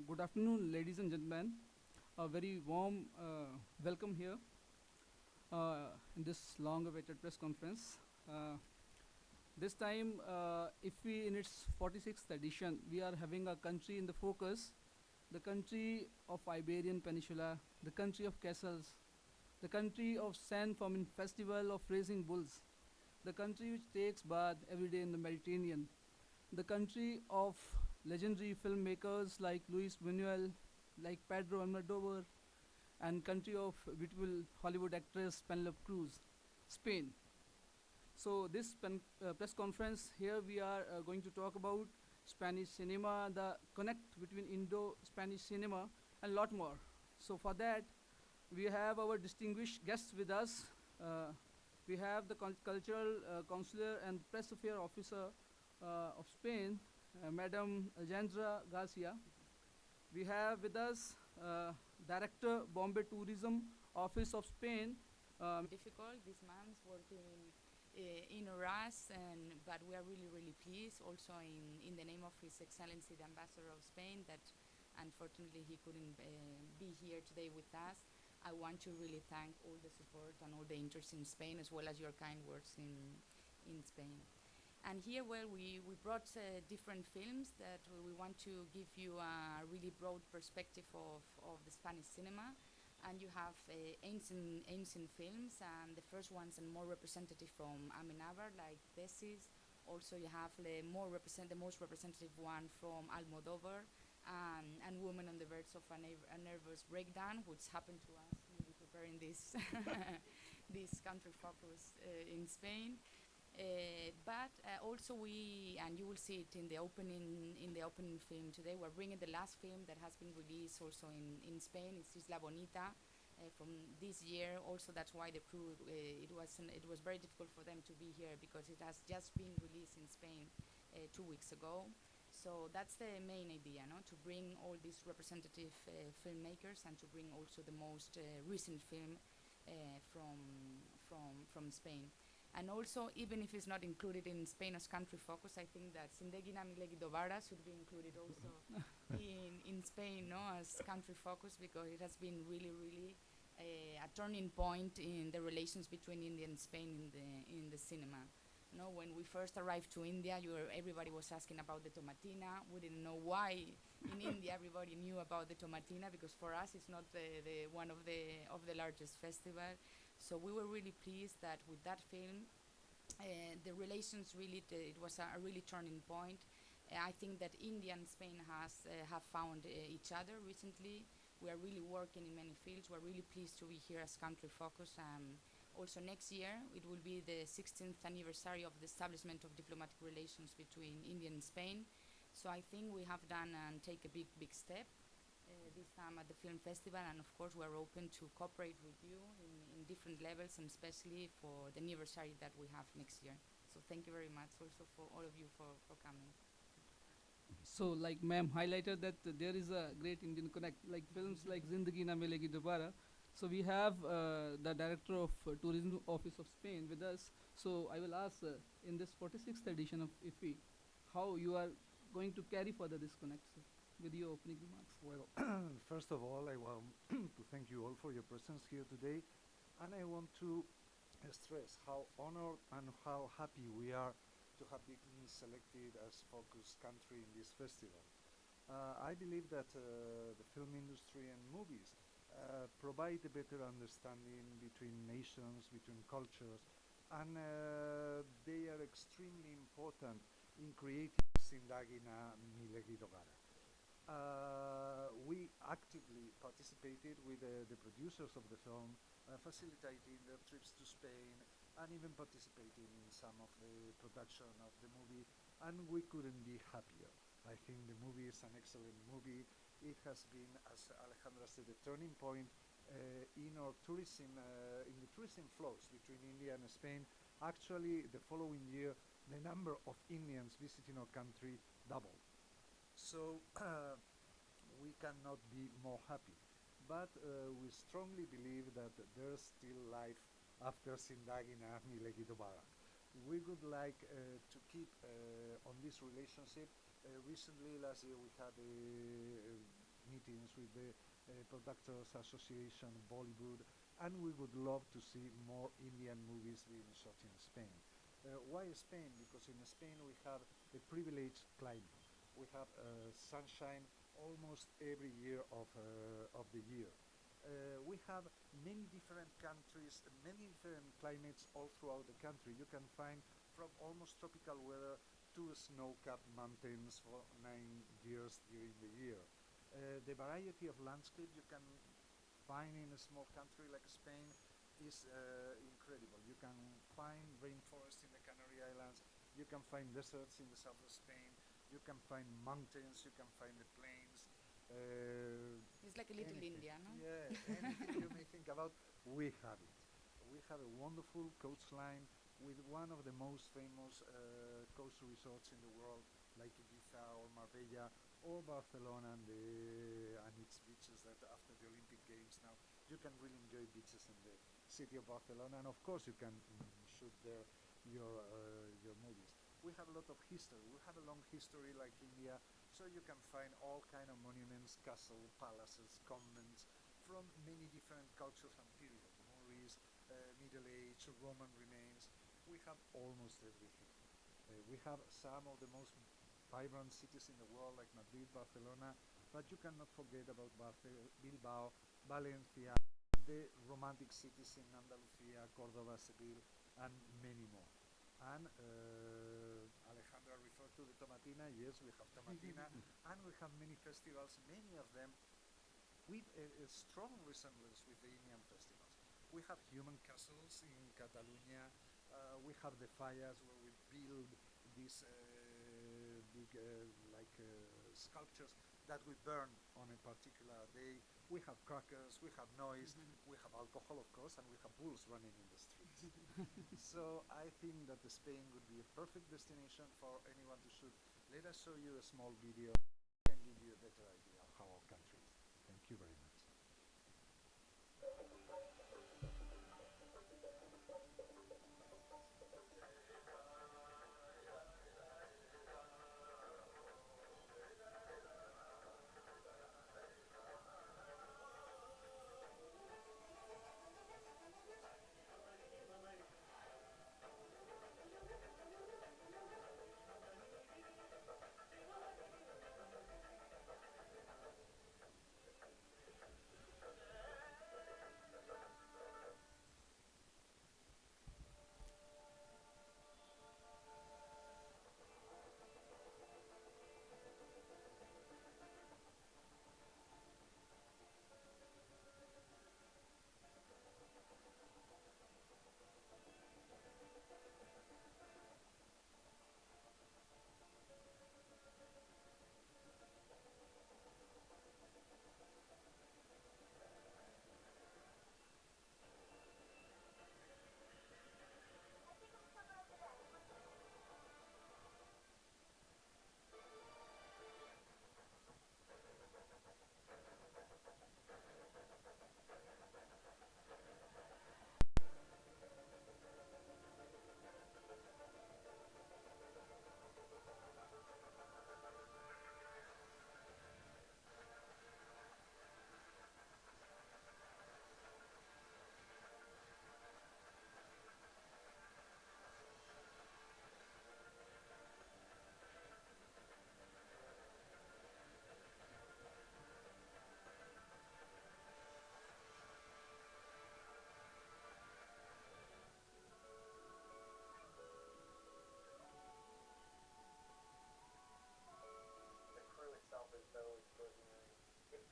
Good afternoon, ladies and gentlemen. A very warm welcome here in this long-awaited press conference. This time, IFFI in its 46th edition, we are having a country in the focus, the country of Iberian Peninsula, the country of castles, the country of San Fermin Festival of Raising Bulls, the country which takes bath every day in the Mediterranean, the country of legendary filmmakers like Luis Buñuel, like Pedro Almodovar, and country of beautiful Hollywood actress Penelope Cruz, Spain. So this press conference here we are going to talk about Spanish cinema, the connect between Indo-Spanish cinema, and lot more. So for that, we have our distinguished guests with us. We have the cultural counselor and press affair officer of Spain, Madam Alejandra Garcia. We have with us Director Bombay Tourism Office of Spain. Difficult these months working in Uras, but we are really pleased also in the name of His Excellency the Ambassador of Spain that unfortunately he couldn't be here today with us. I want to really thank all the support and all the interest in Spain as well as your kind words in Spain. And here, well, we brought different films that we want to give you a really broad perspective of the Spanish cinema. And you have ancient films, and the first ones and more representative from Amenábar, like Thesis. Also, you have the most representative one from Almodóvar, and Woman on the Verge of a Nervous Breakdown, which happened to us really preparing this this country focus in Spain. But also and you will see it in the opening film today. We're bringing the last film that has been released also in Spain. It's Isla Bonita from this year. Also, that's why the crew it was very difficult for them to be here because it has just been released in Spain 2 weeks ago. So that's the main idea, no? To bring all these representative filmmakers and to bring also the most recent film from Spain. And also, even if it's not included in Spain as country focus, I think that Zindegi Milegi Dobara should be included also in Spain, no, as country focus because it has been really a turning point in the relations between India and Spain in the cinema. No, when we first arrived to India, everybody was asking about the tomatina. We didn't know why in India everybody knew about the tomatina because for us it's not the one of the largest festivals. So we were really pleased that with that film, the relations really, it was a really turning point. I think that India and Spain have found each other recently. We are really working in many fields. We're really pleased to be here as country focus. Also next year, it will be the 16th anniversary of the establishment of diplomatic relations between India and Spain. So I think we have done and take a big step. This time at the film festival, and of course we're open to cooperate with you in different levels, and especially for the anniversary that we have next year. So thank you very much also for all of you for coming. So, like ma'am highlighted that there is a great Indian connect, like films like Zindagi Na Milegi Dobara. So we have the director of Tourism Office of Spain with us. So I will ask in this 46th edition of IFFI, how you are going to carry further this connect, sir, with your opening remarks. Well, first of all, I want to thank you all for your presence here today, and I want to stress how honored and how happy we are to have been selected as focus country in this festival. I believe that the film industry and movies provide a better understanding between nations, between cultures, and they are extremely important in creating Sindagina Milegi Dogara. We actively participated with the producers of the film, facilitating their trips to Spain and even participating in some of the production of the movie, and we couldn't be happier. I think the movie is an excellent movie. It has been, as Alejandra said, a turning point in our tourism, in the tourism flows between India and Spain. Actually, the following year, the number of Indians visiting our country doubled. So we cannot be more happy. But we strongly believe that there's still life after Sindagina Milegi Dobara. We would like to keep on this relationship. Recently, last year, we had a meetings with the Productors Association Bollywood, and we would love to see more Indian movies being shot in Spain. Why Spain? Because in Spain we have a privileged climate. We have sunshine almost every year of the year. We have many different countries, many different climates all throughout the country. You can find from almost tropical weather to snow-capped mountains for 9 years during the year. The variety of landscape you can find in a small country like Spain is incredible. You can find rainforests in the Canary Islands, you can find deserts in the south of Spain, you can find mountains, you can find the plains. It's like a little Anything. India, no? Yeah, anything you may think about, we have it. We have a wonderful coastline with one of the most famous coast resorts in the world, like Ibiza or Marbella or Barcelona and its beaches that after the Olympic Games now you can really enjoy beaches in the city of Barcelona, and of course you can shoot there your movies. We have a lot of history. We have a long history like India, so you can find all kind of monuments, castles, palaces, convents from many different cultures and periods. Moorish, Middle Age, Roman remains. We have almost everything. We have some of the most vibrant cities in the world like Madrid, Barcelona, but you cannot forget about Bilbao, Valencia, the romantic cities in Andalusia, Cordoba, Seville, and many more. And Alejandra referred to the Tomatina. Yes, we have Tomatina, and we have many festivals, many of them with a strong resemblance with the Indian festivals. We have human castles in Catalonia. We have the fires where we build these big sculptures that we burn on a particular day. We have crackers, we have noise, we have alcohol, of course, and we have bulls running in the streets. So I think that Spain would be a perfect destination for anyone to shoot. Let us show you a small video and give you a better idea of how our country is. Thank you very much.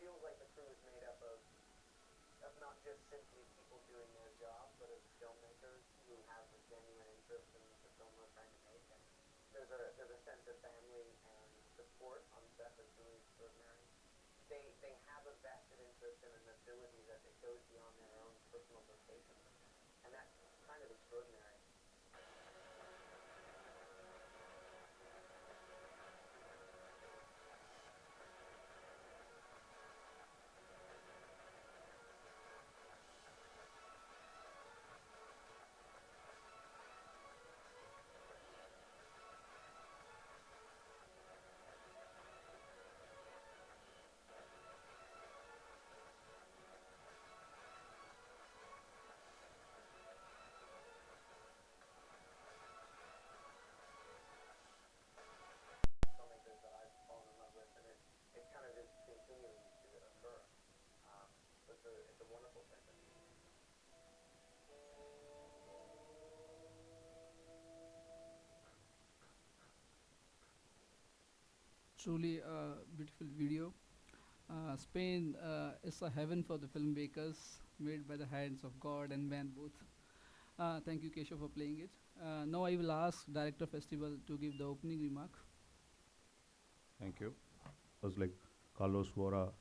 feels like the crew is made up of not just simply people doing their job, but of filmmakers who have a genuine interest in the film they're trying to make. And there's a sense of family and support on set that's really extraordinary. They have a vested interest in an ability that it goes beyond their own personal vocation, and that's kind of extraordinary. it's a wonderful sentence. Truly a beautiful video. Spain is a heaven for the filmmakers, made by the hands of God and man both. Thank you, Keshav, for playing it. Now I will ask Director Festival to give the opening remark. Thank you. It was like Carlos Vora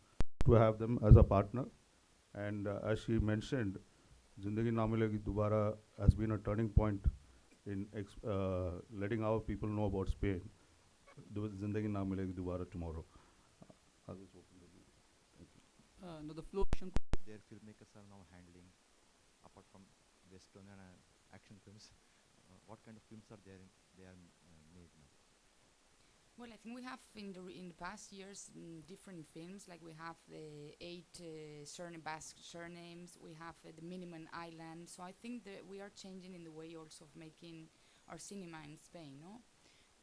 to have them as a partner. And as she mentioned, Zindagi Na Milegi Dobara has been a turning point in letting our people know about Spain. Zindagi Na Milegi Dobara tomorrow. I'll just open the video. Thank you. Now the floor. Their filmmakers are now handling, apart from Western and action films, what kind of films are there they are made now? Well, I think we have in the past years different films. Like we have the 8 Basque surnames. We have the Minimum Island. So I think that we are changing in the way also of making our cinema in Spain. No,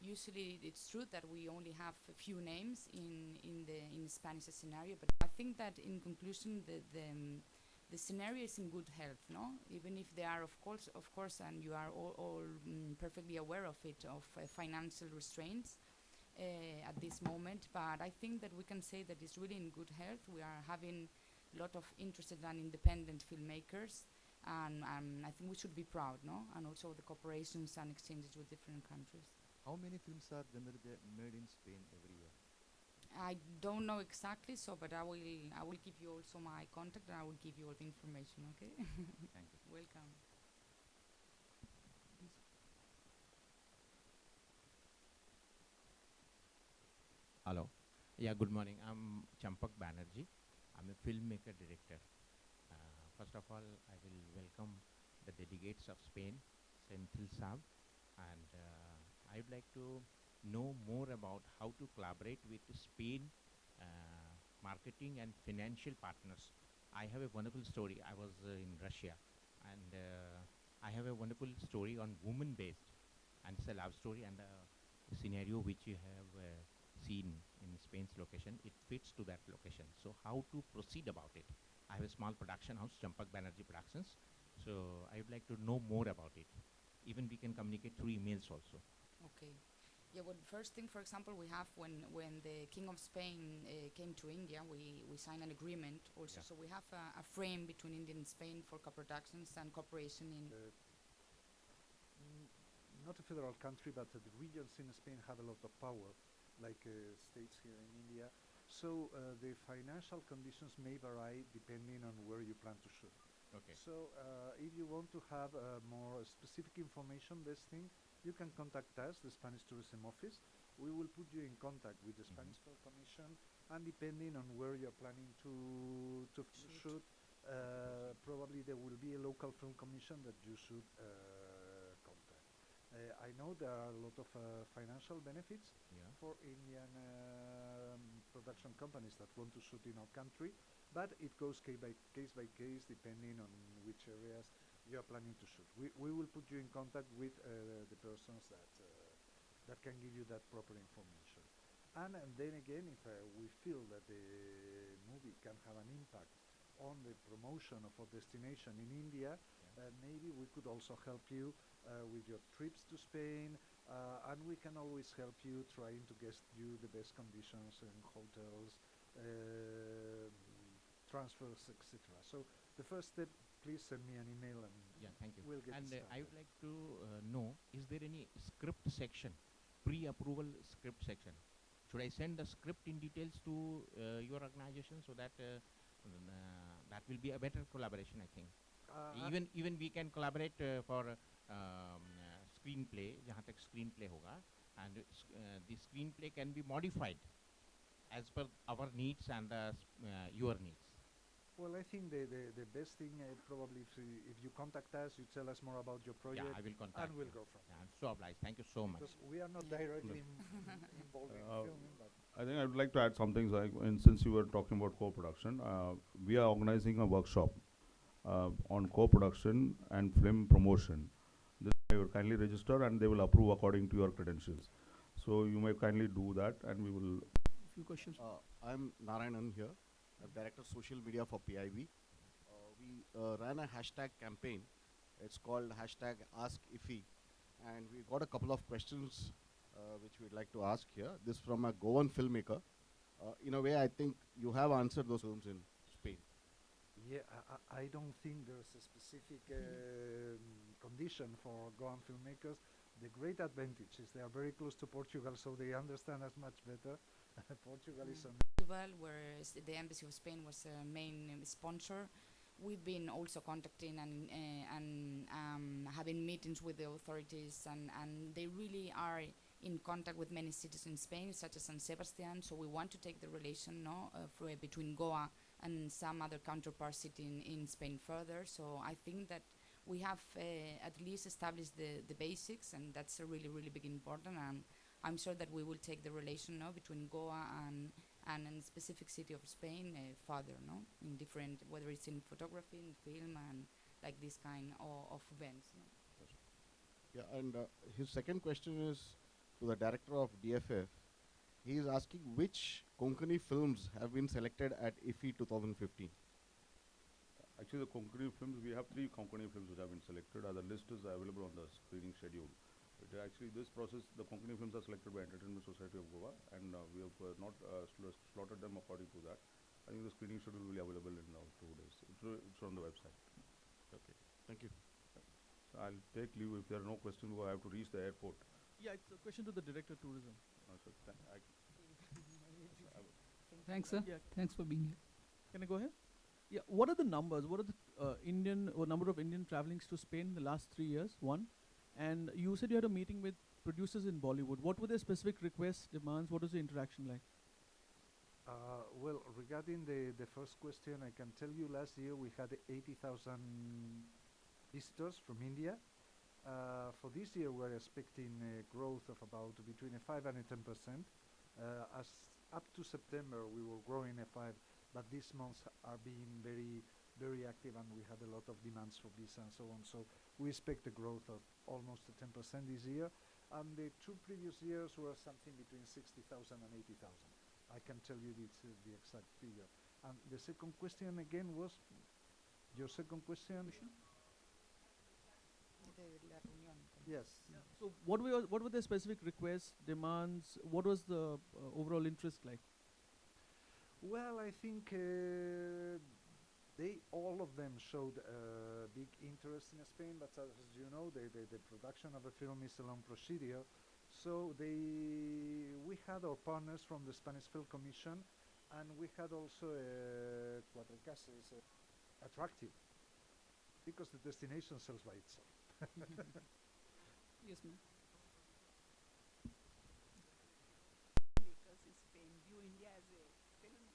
usually it's true that we only have a few names in the Spanish scenario, but I think that in conclusion the scenario is in good health. No, even if they are of course, and you are all perfectly aware of it, of financial restraints. At this moment, but I think that we can say that it's really in good health. We are having a lot of interested and independent filmmakers, and I think we should be proud, no? And also the cooperations and exchanges with different countries. How many films are generally made in Spain every year? I don't know exactly, but I will give you also my contact, and I will give you all the information. Okay? Thank you. Welcome. Hello. Yeah, good morning. I'm Champak Banerjee. I'm a filmmaker director. First of all, I will welcome the delegates of Spain, Senthil Saab, and I would like to know more about how to collaborate with Spain marketing and financial partners. I have a wonderful story. I was in Russia, and I have a wonderful story on woman-based, and it's a love story and a scenario which you have seen in Spain's location. It fits to that location. So how to proceed about it? I have a small production house, Champak Banerjee Productions. So I would like to know more about it. Even we can communicate through emails also. Okay. Yeah, well, first thing, for example, we have when the King of Spain came to India, we signed an agreement also. Yeah. So we have a frame between India and Spain for co-productions and cooperation in... Not a federal country, but the regions in Spain have a lot of power, like states here in India. So the financial conditions may vary depending on where you plan to shoot. Okay. So if you want to have more specific information, this thing, you can contact us, the Spanish Tourism Office. We will put you in contact with the Spanish Film Commission, and depending on where you're planning to shoot, probably there will be a local film commission that you should contact. I know there are a lot of financial benefits for Indian production companies that want to shoot in our country, but it goes case by case depending on which areas you are planning to shoot. We will put you in contact with the persons that can give you that proper information. And then again, if we feel that the movie can have an impact on the promotion of our destination in India, maybe we could also help you with your trips to Spain, and we can always help you trying to get you the best conditions in hotels, transfers, etc. So the first step, please send me an email and Thank you. we'll get And started. I would like to know, is there any script section, pre-approval script section? Should I send the script in details to your organization so that that will be a better collaboration, I think. Even we can collaborate for screenplay, जहाँ तक screenplay होगा, and the screenplay can be modified as per our needs and your needs. Well, I think the best thing probably if you contact us, you tell us more about your project, Yeah, I will contact and we'll you. go from Yeah, I'm so obliged. Thank you so much. because we are not directly involved in filming, but I think I would like to add some things. Like, since you were talking about co-production, we are organizing a workshop on co-production and film promotion. This you will kindly register, and they will approve according to your credentials. So you may kindly do that, and we will. Few questions. I'm Narayanan here, Director Social Media for PIB. we ran a hashtag campaign. It's called hashtag #AskIFFI, and we got a couple of questions which we'd like to ask here. This from a Goan filmmaker. In a way, I think you have answered those films in Spain. Yeah, I don't think there's a specific condition for Goan filmmakers. The great advantage is they are very close to Portugal, so they understand us much better. Portugal is on. Festival, where the Embassy of Spain was a main sponsor. We've been also contacting and having meetings with the authorities, and they really are in contact with many cities in Spain, such as San Sebastian. So we want to take the relation between Goa and some other counterpart city in Spain further. So I think that we have at least established the basics, and that's a really, really big important. And I'm sure that we will take the relation between Goa and a specific city of Spain further, in different, whether it's in photography, in film, and like this kind of events. Yeah, and his second question is to the director of DFF. He is asking which Konkani films have been selected at IFFI 2015. Actually, the Konkani films, we have 3 Konkani films which have been selected. The list is available on the screening schedule. Actually, this process, the Konkani films are selected by Entertainment Society of Goa, and we have not slotted them according to that. I think the screening schedule will be available in 2 days. It's on the website. Okay, thank you. So I'll take leave if there are no questions, because I have to reach the airport. Yeah, it's a question to the Director of Tourism. So Thanks, sir. Yeah. Thanks for being here. Can I go ahead? Yeah, what are the numbers? What are the number of Indian travelings to Spain in the last 3 years? One. And you said you had a meeting with producers in Bollywood. What were their specific requests, demands? What was the interaction like? Well, regarding the first question, I can tell you last year we had 80,000 visitors from India. For this year, we're expecting a growth of about between a 5 and a 10%. As up to September, we were growing a 5, but these months are being very, very active, and we had a lot of demands for visa and so on. So we expect a growth of almost a 10% this year. And the 2 previous years were something between 60,000 and 80,000. I can tell you this is the exact figure. And the second question again was, your second question? Yes. Yeah. So what were their specific requests, demands? What was the overall interest like? Well, I think all of them showed big interest in Spain, but as you know, the production of a film is a long procedure. So we had our partners from the Spanish Film Commission, and we had also Ducasse attractive, because the destination sells by itself. Yes, ma'am. Makers in Spain view India as a film,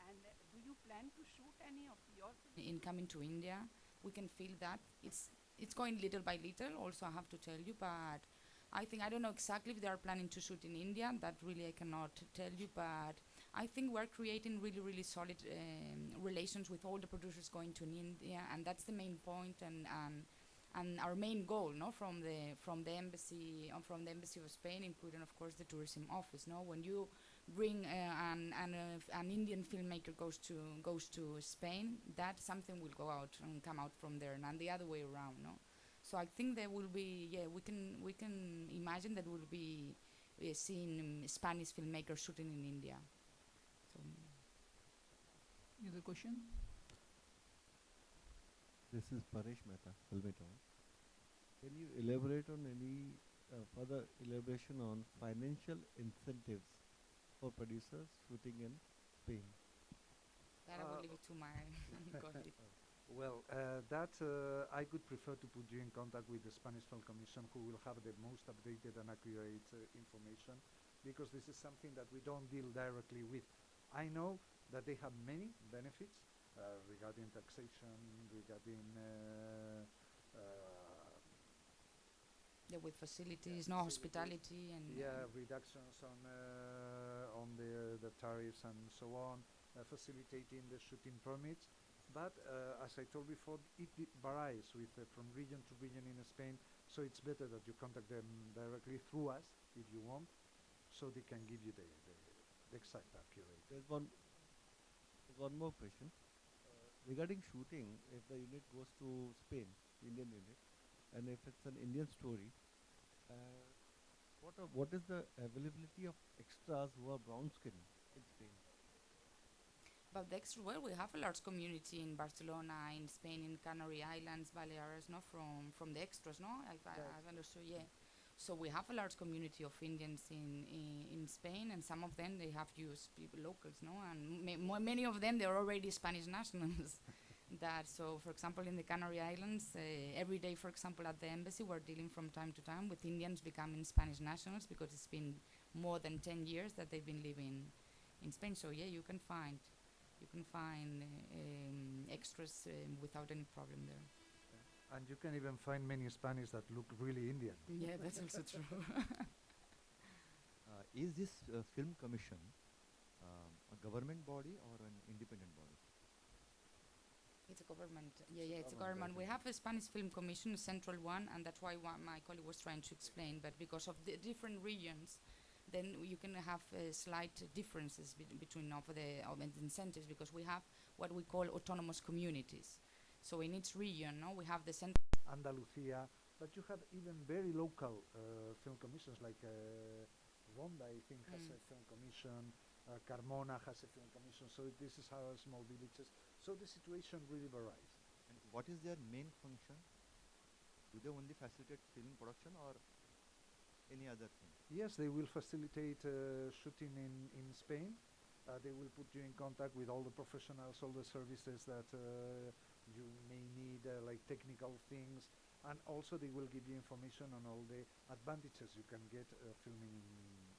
and do you plan to shoot any of your films? In coming to India, we can feel that it's going little by little. Also, I have to tell you, but I don't know exactly if they are planning to shoot in India. That really I cannot tell you, but I think we're creating really, really solid relations with all the producers going to India, and that's the main point and our main goal, from the embassy of Spain, including of course the tourism office. When you bring an Indian filmmaker goes to Spain, that something will go out and come out from there, and the other way around. So I think there will be, we can imagine that we'll be seeing Spanish filmmakers shooting in India. So. Any other question? This is Paresh Mehta, Filmatown. Can you elaborate on any further elaboration on financial incentives for producers shooting in Spain? That I will leave it to my colleague. Well, I could prefer to put you in contact with the Spanish Film Commission, who will have the most updated and accurate information, because this is something that we don't deal directly with. I know that they have many benefits regarding taxation, regarding with facilities, hospitality, and reductions on the tariffs and so on, facilitating the shooting permits. But as I told before, it varies from region to region in Spain, so it's better that you contact them directly through us if you want, so they can give you the exact accurate. There's one more question. regarding shooting, if the unit goes to Spain, Indian unit, and if it's an Indian story, uh, what is the availability of extras who are brown skin in Spain? But the extra, well, we have a large community in Barcelona, in Spain, in Canary Islands, Baleares, no, from the extras, no? I've understood, yeah. So we have a large community of Indians in Spain, and some of them, they have used people, locals, no? And many of them, they're already Spanish nationals. So, for example, in the Canary Islands, every day, for example, at the embassy, we're dealing from time to time with Indians becoming Spanish nationals because it's been more than 10 years that they've been living in Spain. So, yeah, you can find extras without any problem there. And you can even find many Spanish that look really Indian. Yeah, that's also true. Is this film commission a government body or an independent body? It's a government. It's a government. We have a Spanish Film Commission, a central one, and that's why my colleague was trying to explain. But because of the different regions, then you can have slight differences between of the incentives, because we have what we call autonomous communities. So in each region, no, we have the center. Andalusia, but you have even very local film commissions like Ronda, I think, has a film commission. Carmona has a film commission. So this is how small villages. So the situation really varies. And what is their main function? Do they only facilitate film production or any other thing? Yes, they will facilitate shooting in Spain. They will put you in contact with all the professionals, all the services that you may need, like technical things, and also they will give you information on all the advantages you can get filming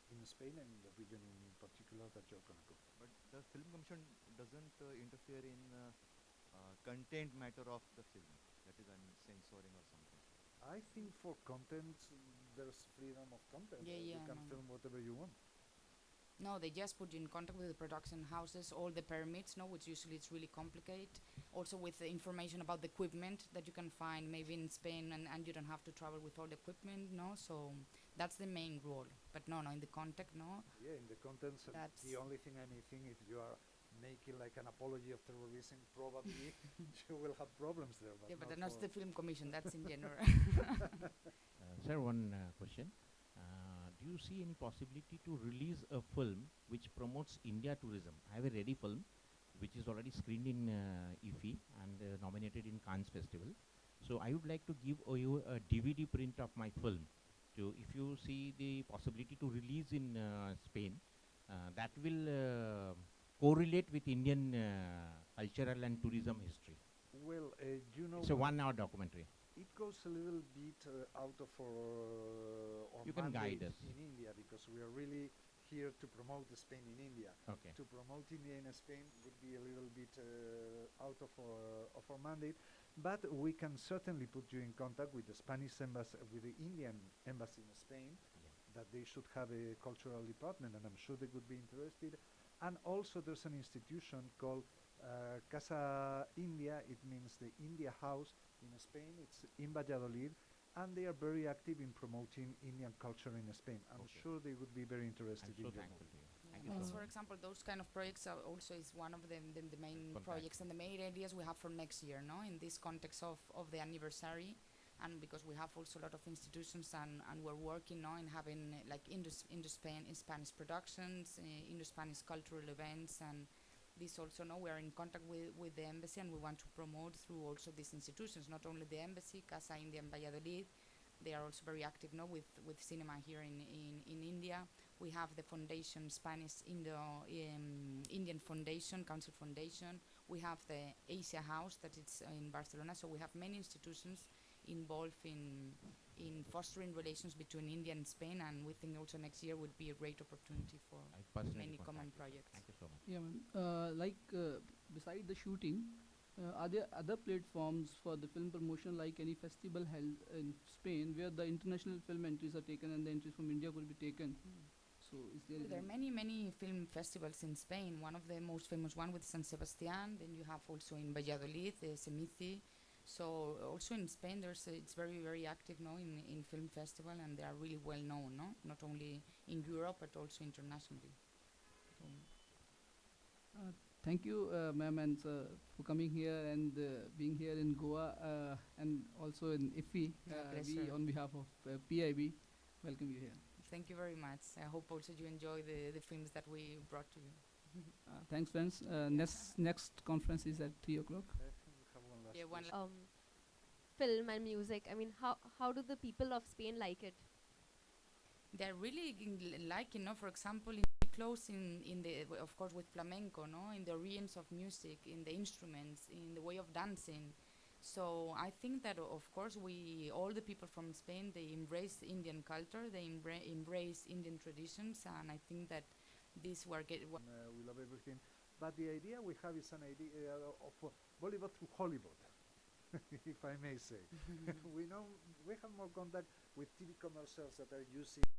in Spain and in the region in particular that you're going to go. But the film commission doesn't interfere in content matter of the film. That is, I mean, censoring or something. I think for content, there's freedom of content. You can film whatever you want. No, they just put you in contact with the production houses, all the permits, no, which usually it's really complicated. Also with the information about the equipment that you can find maybe in Spain, and you don't have to travel with all the equipment, no. So that's the main role. But no, in the content, no. Yeah, in the contents, the only thing I may think, if you are making like an apology of terrorism, probably you will have problems there. But yeah, but that's the film commission. That's in general. Sir, one question. Do you see any possibility to release a film which promotes India tourism? I have a ready film which is already screened in IFFI and nominated in Cannes Festival. So I would like to give you a DVD print of my film. If you see the possibility to release in Spain, that will correlate with Indian cultural and tourism history. Well, you know, it's a 1 hour documentary. It goes a little bit out of our you can guide mandate us in India, because we are really here to promote Spain in India. Okay. To promote India in Spain would be a little bit out of our mandate, but we can certainly put you in contact with the Spanish embassy, with the Indian embassy in Spain, that they should have a cultural department, and I'm sure they would be interested. And also there's an institution called Casa India. It means the India House in Spain. It's in Valladolid, and they are very active in promoting Indian culture in Spain. I'm sure they would be very interested in your movie. Thank you so much. For example, those kind of projects are also is one of the main projects and the main ideas we have for next year, no? In this context of the anniversary, and because we have also a lot of institutions and we're working on having like Spanish productions, Spanish cultural events, and this also, no, we're in contact with the embassy, and we want to promote through also these institutions, not only the embassy, Casa India in Valladolid. They are also very active now with cinema here in India. We have the foundation, Spanish Indian Foundation, Council Foundation. We have the Asia House that it's in Barcelona. So we have many institutions involved in fostering relations between India and Spain, and we think also next year would be a great opportunity for many common projects. Thank you so much. Yeah, ma'am. Beside the shooting, are there other platforms for the film promotion, like any festival held in Spain where the international film entries are taken and the entries from India could be taken? So is there? There are many film festivals in Spain. One of the most famous one with San Sebastián. Then you have also in Valladolid, Semici. So also in Spain, it's very active now in film festival, and they are really well known, no? Not only in Europe but also internationally. So Thank you, ma'am and sir, for coming here and being here in Goa and also in IFFI. My We, pleasure. on behalf of PIB, welcome you here. Thank you very much. I hope also you enjoy the films that we brought to you. Thanks, friends. Next conference is at 3 o'clock. I think we have one last Yeah, one question. Film and music. I mean, how do the people of Spain like it? They're really liking, no? For example, in close in the of course with flamenco, no, in the realms of music, in the instruments, in the way of dancing. So I think that of course we all the people from Spain, they embrace Indian culture, they embrace Indian traditions, and I think that this we We love everything. But the idea we have is an idea of Bollywood through Hollywood, if I may say. We know we have more contact with TV commercials that are using